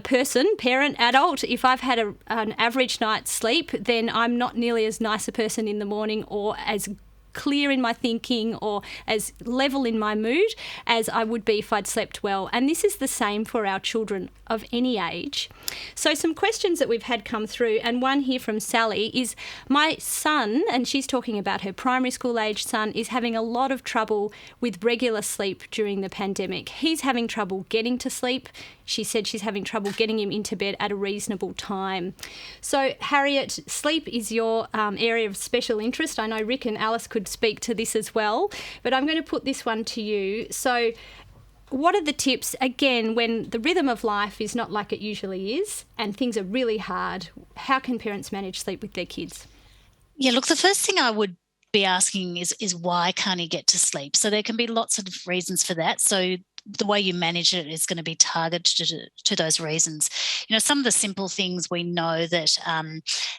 person, parent, adult, if I've had an average night's sleep, then I'm not nearly as nice a person in the morning or as clear in my thinking or as level in my mood as I would be if I'd slept well. And this is the same for our children of any age. So some questions that we've had come through, and one here from Sally is, my son, and she's talking about her primary school age son, is having a lot of trouble with regular sleep during the pandemic. He's having trouble getting to sleep. She said she's having trouble getting him into bed at a reasonable time. So Harriet, sleep is your area of special interest. I know Rick and Alice could speak to this as well, but I'm going to put this one to you. So what are the tips, again, when the rhythm of life is not like it usually is and things are really hard? How can parents manage sleep with their kids? Yeah, look, the first thing I would be asking is why can't he get to sleep? So there can be lots of reasons for that. So the way you manage it is going to be targeted to those reasons. Some of the simple things we know that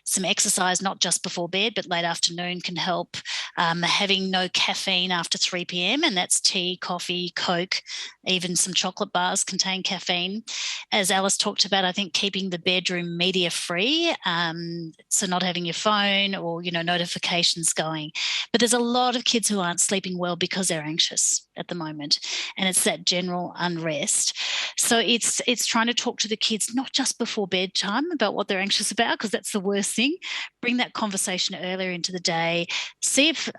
some exercise, not just before bed, but late afternoon can help. Having no caffeine after 3 p.m, and that's tea, coffee, Coke, even some chocolate bars contain caffeine. As Alice talked about, I think keeping the bedroom media free, so not having your phone or, notifications going. But there's a lot of kids who aren't sleeping well because they're anxious at the moment, and it's that general unrest. So it's trying to talk to the kids not just before bedtime about what they're anxious about, because that's the worst thing. Bring that conversation earlier into the day.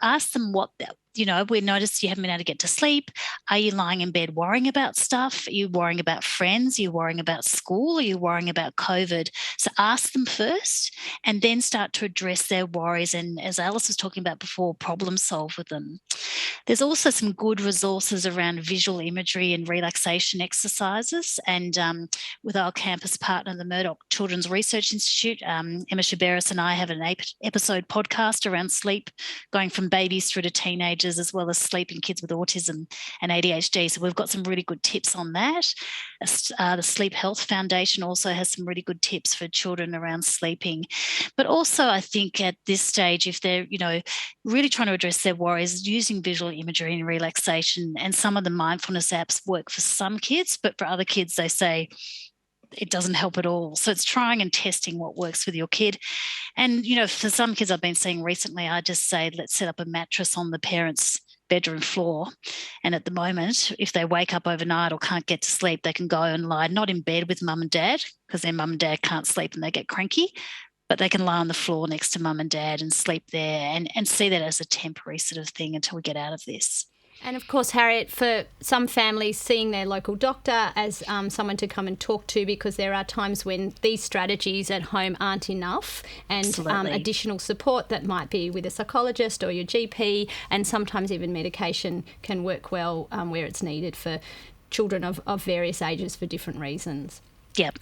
Ask them what we noticed you haven't been able to get to sleep. Are you lying in bed worrying about stuff? Are you worrying about friends? Are you worrying about school? Are you worrying about COVID? So ask them first and then start to address their worries. And as Alice was talking about before, problem solve with them. There's also some good resources around visual imagery and relaxation exercises. And with our campus partner, the Murdoch Children's Research Institute, Emma Shaberis and I have an episode podcast around sleep, going from babies through to teenagers, as well as sleep in kids with autism and ADHD. So we've got some really good tips on that. The Sleep Health Foundation also has some really good tips for children around sleeping. But also I think at this stage, if they're, really trying to address their worries, using visual imagery and relaxation, and some of the mindfulness apps work for some kids, but for other kids, they say it doesn't help at all. So it's trying and testing what works with your kid. And, for some kids I've been seeing recently, I just say, let's set up a mattress on the parents' bedroom floor. And at the moment, if they wake up overnight or can't get to sleep, they can go and lie not in bed with mum and dad, because their mum and dad can't sleep and they get cranky, but they can lie on the floor next to mum and dad and sleep there and see that as a temporary sort of thing until we get out of this. And of course, Harriet, for some families, seeing their local doctor as someone to come and talk to, because there are times when these strategies at home aren't enough, and additional support that might be with a psychologist or your GP, and sometimes even medication can work well where it's needed for children of various ages for different reasons. Yep.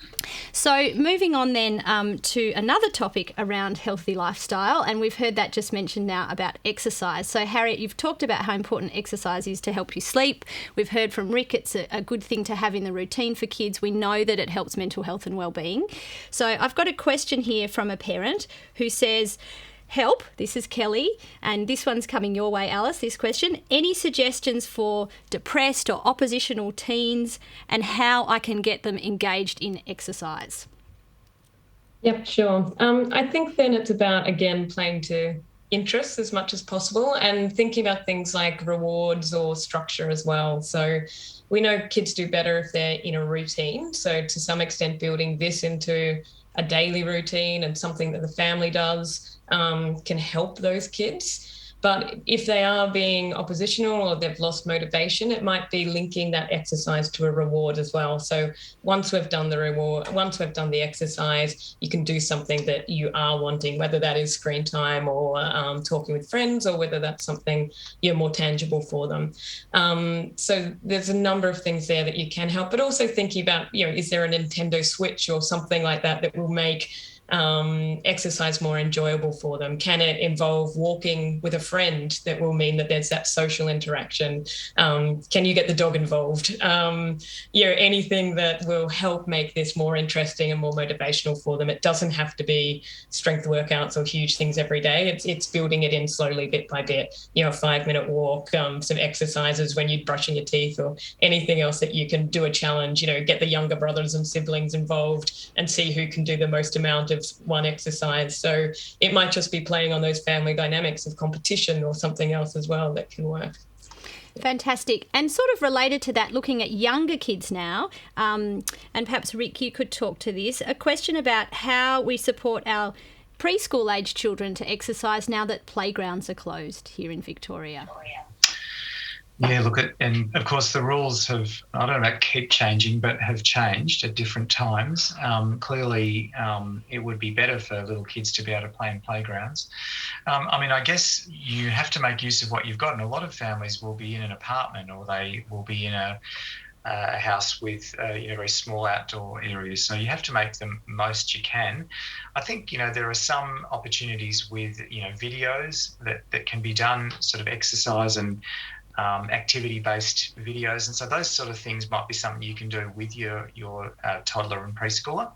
So moving on then to another topic around healthy lifestyle, and we've heard that just mentioned now about exercise. So Harriet, you've talked about how important exercise is to help you sleep. We've heard from Rick it's a good thing to have in the routine for kids. We know that it helps mental health and well-being. So I've got a question here from a parent who says, help, this is Kelly, and this one's coming your way, Alice, this question. Any suggestions for depressed or oppositional teens and how I can get them engaged in exercise? Yep, sure. I think then it's about, again, playing to interests as much as possible and thinking about things like rewards or structure as well. So we know kids do better if they're in a routine. So to some extent, building this into a daily routine and something that the family does can help those kids. But if they are being oppositional or they've lost motivation, it might be linking that exercise to a reward as well. So once we've done the exercise, you can do something that you are wanting, whether that is screen time or talking with friends, or whether that's something more tangible for them. So there's a number of things there that you can help, but also thinking about, is there a Nintendo Switch or something like that will make exercise more enjoyable for them? Can it involve walking with a friend that will mean that there's that social interaction? Can you get the dog involved? Anything that will help make this more interesting and more motivational for them. It doesn't have to be strength workouts or huge things every day. It's building it in slowly, bit by bit. A 5-minute walk, some exercises when you're brushing your teeth, or anything else that you can do a challenge. Get the younger brothers and siblings involved and see who can do the most amount of one exercise. So it might just be playing on those family dynamics of competition or something else as well that can work. Fantastic. And sort of related to that, looking at younger kids now, and perhaps Rick, you could talk to this, a question about how we support our preschool age children to exercise now that playgrounds are closed here in Victoria. Yeah, and of course the rules have, I don't know about keep changing, but have changed at different times. Clearly, it would be better for little kids to be able to play in playgrounds. I guess you have to make use of what you've got, and a lot of families will be in an apartment, or they will be in a house with very small outdoor areas. So you have to make the most you can. I think, there are some opportunities with, videos that can be done, sort of exercise and activity-based videos, and so those sort of things might be something you can do with your toddler and preschooler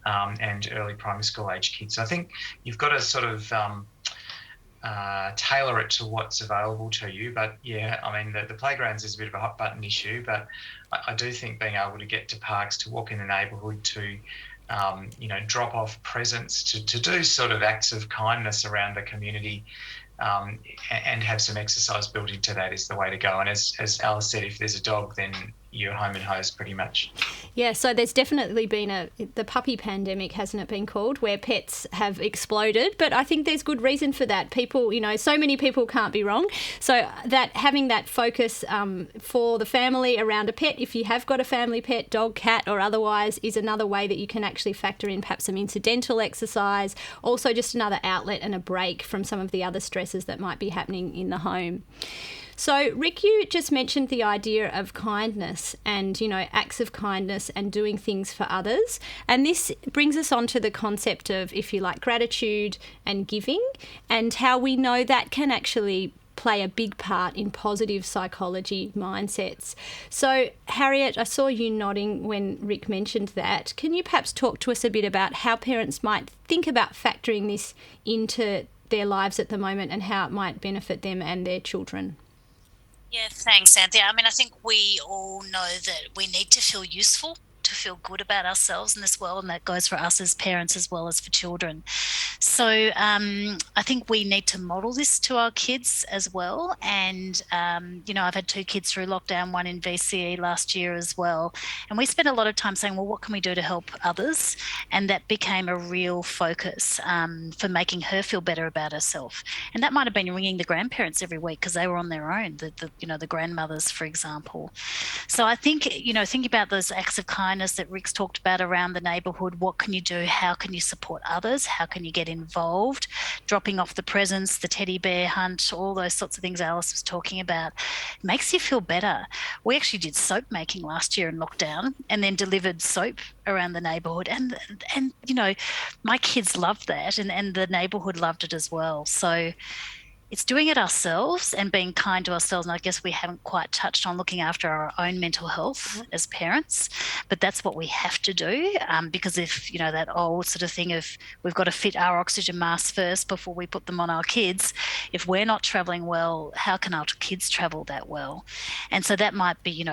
and early primary school age kids. So I think you've got to sort of tailor it to what's available to you. But the playgrounds is a bit of a hot button issue, but I do think being able to get to parks, to walk in the neighbourhood, to drop off presents, to do sort of acts of kindness around the community, and have some exercise built into that is the way to go. And as Alice said, if there's a dog, then you're home and hosed pretty much. Yeah, so there's definitely been the puppy pandemic, hasn't it been called, where pets have exploded. But I think there's good reason for that. People, so many people can't be wrong. So that having that focus for the family around a pet, if you have got a family pet, dog, cat or otherwise, is another way that you can actually factor in perhaps some incidental exercise, also just another outlet and a break from some of the other stresses that might be happening in the home. So, Rick, you just mentioned the idea of kindness and, acts of kindness and doing things for others. And this brings us on to the concept of, if you like, gratitude and giving, and how we know that can actually play a big part in positive psychology mindsets. So, Harriet, I saw you nodding when Rick mentioned that. Can you perhaps talk to us a bit about how parents might think about factoring this into their lives at the moment and how it might benefit them and their children? Yeah, thanks, Anthea. I think we all know that we need to feel useful, to feel good about ourselves in this world, and that goes for us as parents as well as for children. So I think we need to model this to our kids as well. And, I've had 2 kids through lockdown, one in VCE last year as well. And we spent a lot of time saying, well, what can we do to help others? And that became a real focus for making her feel better about herself. And that might have been ringing the grandparents every week because they were on their own, the grandmothers, for example. So I think, thinking about those acts of kindness that Rick's talked about around the neighbourhood, what can you do? How can you support others? How can you get involved? Dropping off the presents, the teddy bear hunt, all those sorts of things Alice was talking about, makes you feel better. We actually did soap making last year in lockdown and then delivered soap around the neighbourhood. And my kids loved that and the neighbourhood loved it as well. So it's doing it ourselves and being kind to ourselves. And I guess we haven't quite touched on looking after our own mental health as parents, but that's what we have to do because if, that old sort of thing of we've got to fit our oxygen masks first before we put them on our kids, if we're not travelling well, how can our kids travel that well? And so that might be,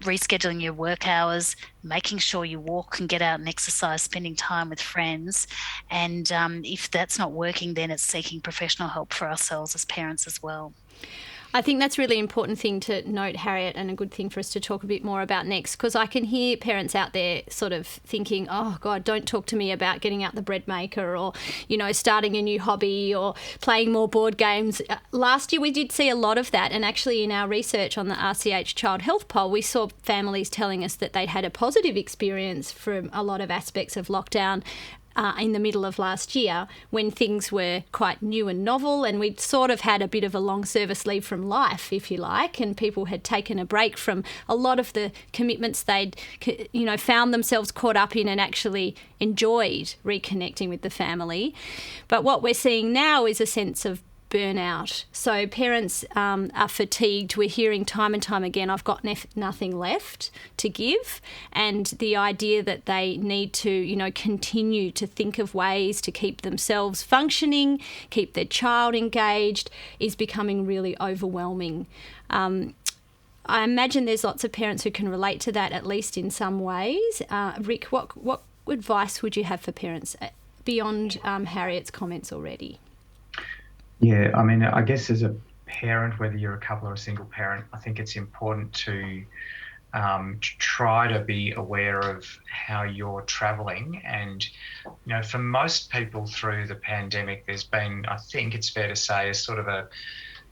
rescheduling your work hours, making sure you walk and get out and exercise, spending time with friends. And if that's not working, then it's seeking professional help for ourselves as parents as well. I think that's a really important thing to note, Harriet, and a good thing for us to talk a bit more about next, because I can hear parents out there sort of thinking, oh, God, don't talk to me about getting out the bread maker or, starting a new hobby or playing more board games. Last year we did see a lot of that, and actually in our research on the RCH Child Health Poll, we saw families telling us that they'd had a positive experience from a lot of aspects of lockdown in the middle of last year when things were quite new and novel, and we'd sort of had a bit of a long service leave from life, if you like, and people had taken a break from a lot of the commitments they'd found themselves caught up in and actually enjoyed reconnecting with the family. But what we're seeing now is a sense of burnout. So parents are fatigued. We're hearing time and time again, I've got nothing left to give. And the idea that they need to, continue to think of ways to keep themselves functioning, keep their child engaged, is becoming really overwhelming. I imagine there's lots of parents who can relate to that, at least in some ways. Rick, what advice would you have for parents beyond Harriet's comments already? Yeah, I guess as a parent, whether you're a couple or a single parent, I think it's important to try to be aware of how you're travelling. And, for most people through the pandemic, there's been, I think it's fair to say, a sort of a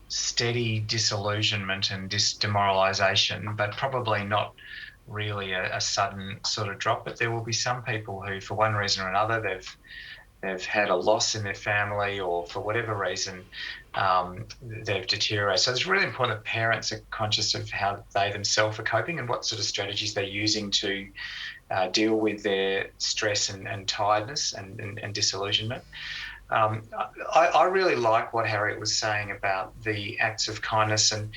steady disillusionment and demoralisation, but probably not really a sudden sort of drop. But there will be some people who, for one reason or another, they've had a loss in their family, or for whatever reason, they've deteriorated. So it's really important that parents are conscious of how they themselves are coping and what sort of strategies they're using to deal with their stress and tiredness and disillusionment. I really like what Harriet was saying about the acts of kindness, and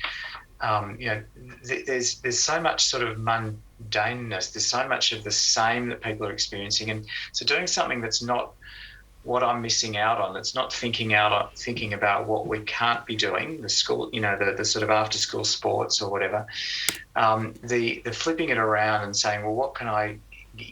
there's so much sort of mundaneness. There's so much of the same that people are experiencing, and so doing something that's not what I'm missing out on, that's not thinking about what we can't be doing, the school, the sort of after school sports or whatever, the flipping it around and saying, well, what can I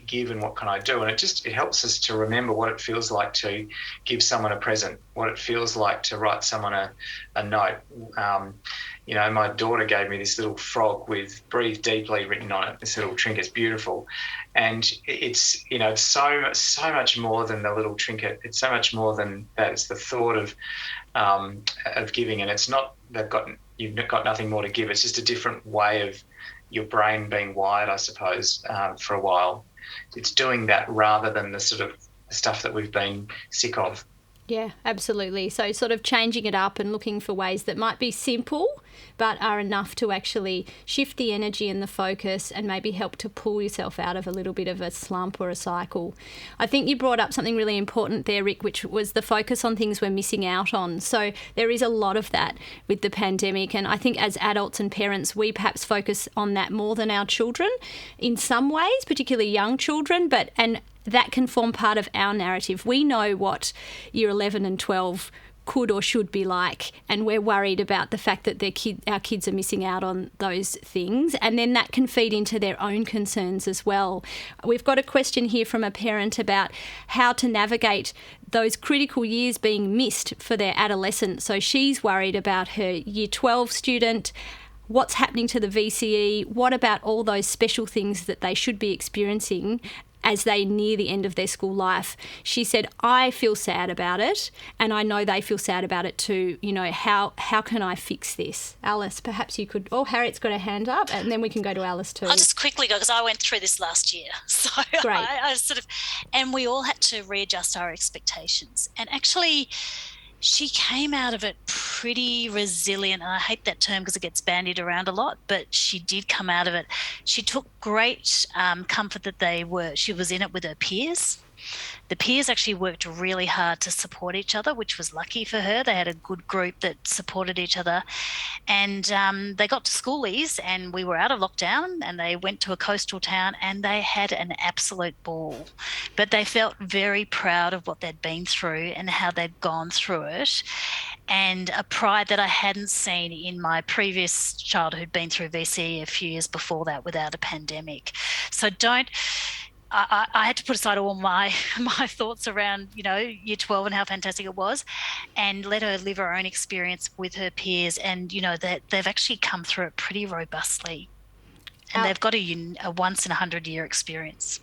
give and what can I do? And it helps us to remember what it feels like to give someone a present, what it feels like to write someone a note. My daughter gave me this little frog with "Breathe Deeply" written on it. This little trinket. It's beautiful, and it's so much more than the little trinket. It's so much more than that. It's the thought of giving, and it's not you've got nothing more to give. It's just a different way of your brain being wired, I suppose, for a while. It's doing that rather than the sort of stuff that we've been sick of. Yeah, absolutely. So sort of changing it up and looking for ways that might be simple but are enough to actually shift the energy and the focus and maybe help to pull yourself out of a little bit of a slump or a cycle. I think you brought up something really important there, Rick, which was the focus on things we're missing out on. So there is a lot of that with the pandemic, and I think as adults and parents, we perhaps focus on that more than our children in some ways, particularly young children, and that can form part of our narrative. We know what year 11 and 12 could or should be like, and we're worried about the fact that our kids are missing out on those things, and then that can feed into their own concerns as well. We've got a question here from a parent about how to navigate those critical years being missed for their adolescent. So she's worried about her year 12 student. What's happening to the VCE? What about all those special things that they should be experiencing as they near the end of their school life? She said, I feel sad about it, and I know they feel sad about it too. How can I fix this? Alice, perhaps you could... Oh, Harriet's got her hand up, and then we can go to Alice too. I'll just quickly go, because I went through this last year. So Great. and we all had to readjust our expectations. And actually, she came out of it pretty resilient. And I hate that term because it gets bandied around a lot, but she did come out of it. She took great comfort that she was in it with her peers. The peers actually worked really hard to support each other, which was lucky for her. They had a good group that supported each other. And they got to schoolies, and we were out of lockdown, and they went to a coastal town, and they had an absolute ball. But they felt very proud of what they'd been through and how they'd gone through it, and a pride that I hadn't seen in my previous child who'd been through VCE a few years before that without a pandemic. So I had to put aside all my thoughts around, year 12 and how fantastic it was, and let her live her own experience with her peers. And, that they've actually come through it pretty robustly. And they've got a once in 100-year experience.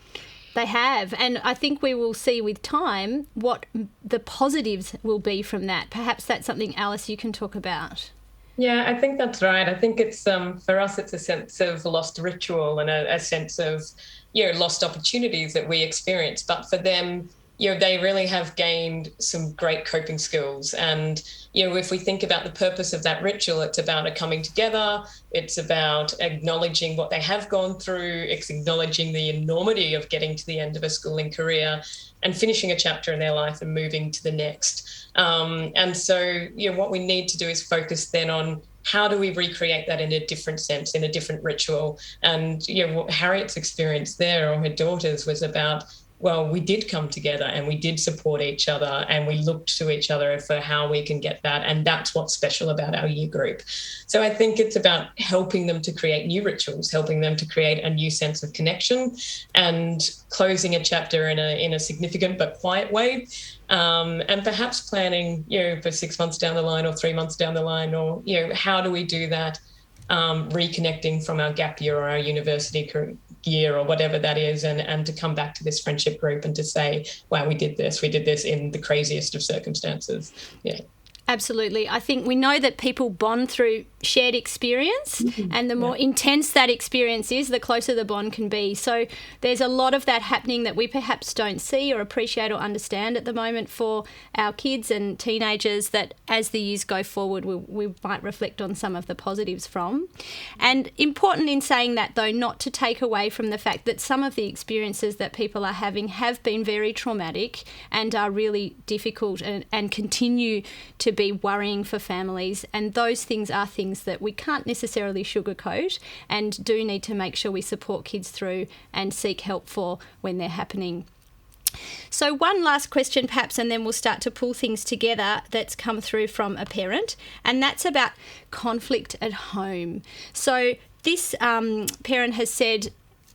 They have, and I think we will see with time what the positives will be from that. Perhaps that's something, Alice, you can talk about. Yeah, I think that's right. I think it's for us, it's a sense of lost ritual and a sense of lost opportunities that we experience. But for them, they really have gained some great coping skills. And, if we think about the purpose of that ritual, it's about a coming together. It's about acknowledging what they have gone through. It's acknowledging the enormity of getting to the end of a schooling career and finishing a chapter in their life and moving to the next. And so, what we need to do is focus then on how do we recreate that in a different sense, in a different ritual. And, what Harriet's experience there, or her daughter's, was about, well, we did come together and we did support each other and we looked to each other for how we can get that. And that's what's special about our year group. So I think it's about helping them to create new rituals, helping them to create a new sense of connection, and closing a chapter in a significant but quiet way. And perhaps planning, for 6 months down the line or 3 months down the line, or, how do we do that, reconnecting from our gap year or our university year or whatever that is, and to come back to this friendship group and to say, wow, we did this in the craziest of circumstances. Yeah. Absolutely. I think we know that people bond through shared experience, and the more intense that experience is, the closer the bond can be. So there's a lot of that happening that we perhaps don't see or appreciate or understand at the moment for our kids and teenagers, that as the years go forward, we might reflect on some of the positives from. And important in saying that, though, not to take away from the fact that some of the experiences that people are having have been very traumatic and are really difficult and continue to be worrying for families. And those things are things that we can't necessarily sugarcoat, and do need to make sure we support kids through and seek help for when they're happening. So one last question perhaps, and then we'll start to pull things together, that's come through from a parent, and that's about conflict at home. So this parent has said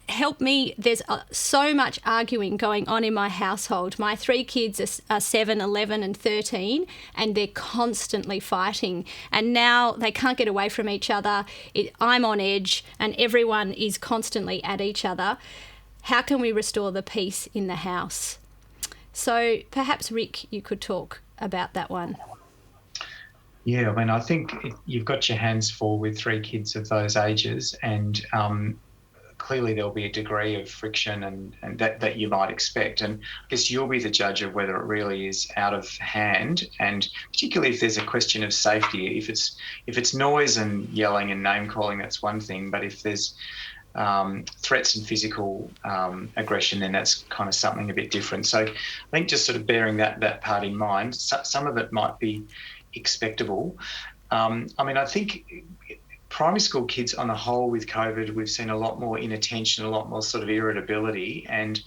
help me. There's so much arguing going on in my household. My 3 kids are 7, 11 and 13, and they're constantly fighting. And now they can't get away from each other. I'm on edge and everyone is constantly at each other. How can we restore the peace in the house? So perhaps, Rick, you could talk about that one. Yeah, I mean, I think you've got your hands full with 3 kids of those ages, and clearly there'll be a degree of friction and that you might expect. And I guess you'll be the judge of whether it really is out of hand, and particularly if there's a question of safety. If it's noise and yelling and name calling, that's one thing. But if there's threats and physical aggression, then that's kind of something a bit different. So I think just sort of bearing that part in mind, some of it might be expectable. I mean, I think primary school kids on the whole with COVID, we've seen a lot more inattention, a lot more sort of irritability, and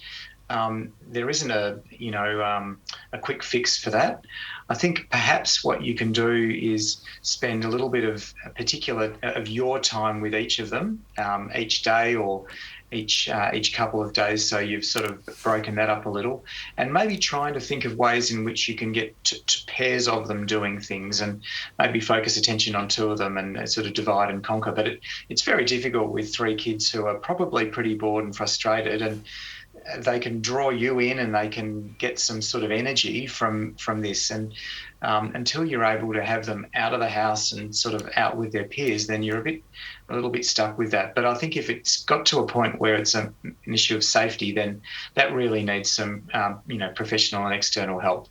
there isn't a quick fix for that. I think perhaps what you can do is spend a little bit of your time with each of them each day or each couple of days, so you've sort of broken that up a little, and maybe trying to think of ways in which you can get to pairs of them doing things, and maybe focus attention on 2 of them and sort of divide and conquer. But it's very difficult with 3 kids who are probably pretty bored and frustrated, and they can draw you in and they can get some sort of energy from this. And until you're able to have them out of the house and sort of out with their peers, then you're a little bit stuck with that. But I think if it's got to a point where it's an issue of safety, then that really needs some professional and external help.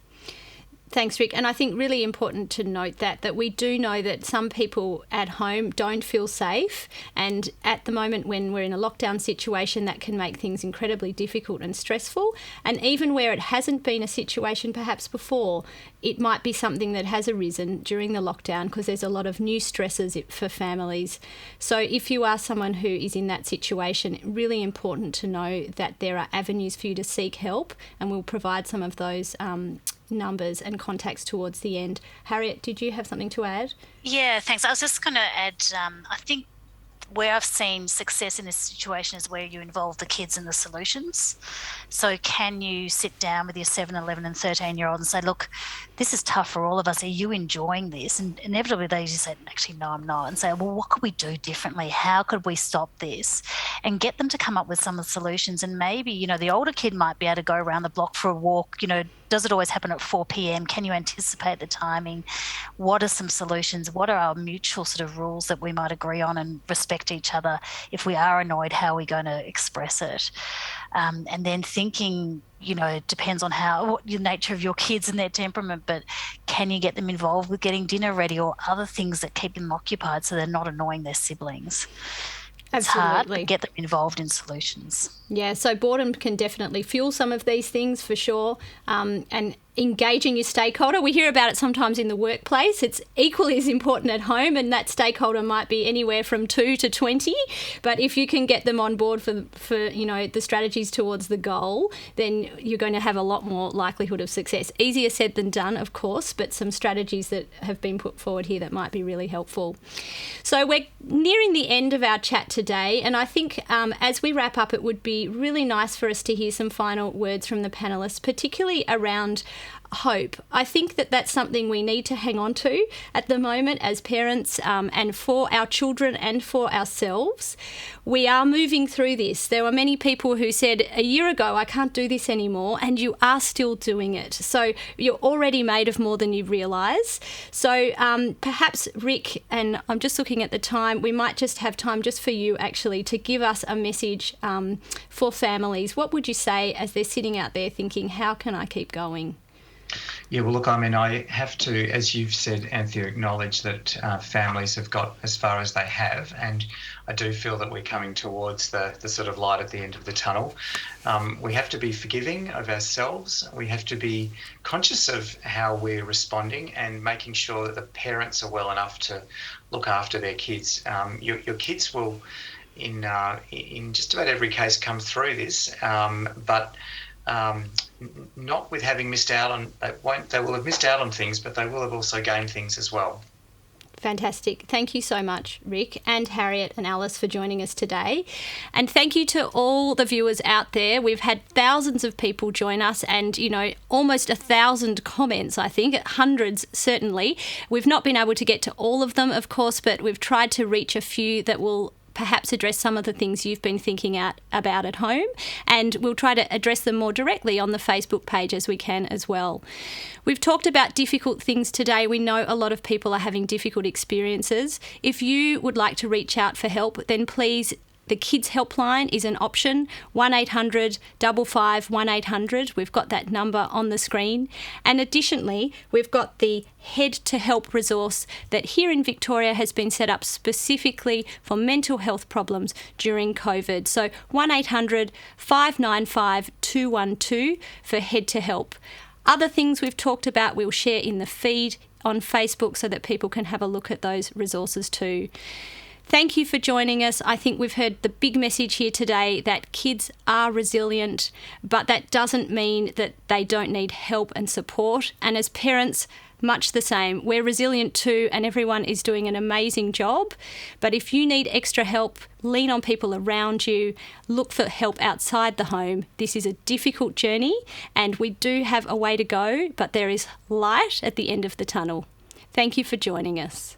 Thanks, Rick. And I think really important to note that we do know that some people at home don't feel safe. And at the moment when we're in a lockdown situation, that can make things incredibly difficult and stressful. And even where it hasn't been a situation perhaps before, it might be something that has arisen during the lockdown because there's a lot of new stresses for families. So if you are someone who is in that situation, really important to know that there are avenues for you to seek help, and we'll provide some of those numbers and contacts towards the end. Harriet, did you have something to add? Yeah, thanks. I was just going to add, I think where I've seen success in this situation is where you involve the kids in the solutions. So can you sit down with your 7, 11 and 13-year-old and say, look, this is tough for all of us. Are you enjoying this? And inevitably they just say, actually, no, I'm not. And say, well, what could we do differently? How could we stop this? And get them to come up with some of the solutions. And maybe, the older kid might be able to go around the block for a walk. Does it always happen at 4 p.m? Can you anticipate the timing? What are some solutions? What are our mutual sort of rules that we might agree on and respect each other? If we are annoyed, how are we going to express it? And then thinking, it depends on what the nature of your kids and their temperament, but can you get them involved with getting dinner ready or other things that keep them occupied so they're not annoying their siblings? It's hard, but get them involved in solutions. Yeah, so boredom can definitely fuel some of these things for sure. And engaging your stakeholder, we hear about it sometimes in the workplace. It's equally as important at home, and that stakeholder might be anywhere from 2 to 20. But if you can get them on board for the strategies towards the goal, then you're going to have a lot more likelihood of success. Easier said than done, of course, but some strategies that have been put forward here that might be really helpful. So we're nearing the end of our chat today, and I think as we wrap up, it would be really nice for us to hear some final words from the panellists, particularly around hope. I think that that's something we need to hang on to at the moment as parents, and for our children and for ourselves. We are moving through this. There were many people who said a year ago, I can't do this anymore, and you are still doing it. So you're already made of more than you realise. So perhaps, Rick, and I'm just looking at the time, we might just have time just for you actually to give us a message for families. What would you say as they're sitting out there thinking, how can I keep going? Yeah, well, look, I mean, I have to, as you've said, Anthea, acknowledge that families have got as far as they have, and I do feel that we're coming towards the sort of light at the end of the tunnel. We have to be forgiving of ourselves. We have to be conscious of how we're responding and making sure that the parents are well enough to look after their kids. Your kids will, in just about every case, come through this, but not with having missed out on, they will have missed out on things, but they will have also gained things as well. Fantastic. Thank you so much, Rick and Harriet and Alice, for joining us today. And thank you to all the viewers out there. We've had thousands of people join us and, almost 1,000 comments, I think, hundreds certainly. We've not been able to get to all of them, of course, but we've tried to reach a few that will perhaps address some of the things you've been thinking about at home, and we'll try to address them more directly on the Facebook page as we can as well. We've talked about difficult things today. We know a lot of people are having difficult experiences. If you would like to reach out for help, then please, the Kids Helpline is an option, 1800 55 1800. We've got that number on the screen. And additionally, we've got the Head to Help resource that here in Victoria has been set up specifically for mental health problems during COVID. So 1800 595 212 for Head to Help. Other things we've talked about we'll share in the feed on Facebook so that people can have a look at those resources too. Thank you for joining us. I think we've heard the big message here today that kids are resilient, but that doesn't mean that they don't need help and support. And as parents, much the same. We're resilient too, and everyone is doing an amazing job. But if you need extra help, lean on people around you, look for help outside the home. This is a difficult journey, and we do have a way to go, but there is light at the end of the tunnel. Thank you for joining us.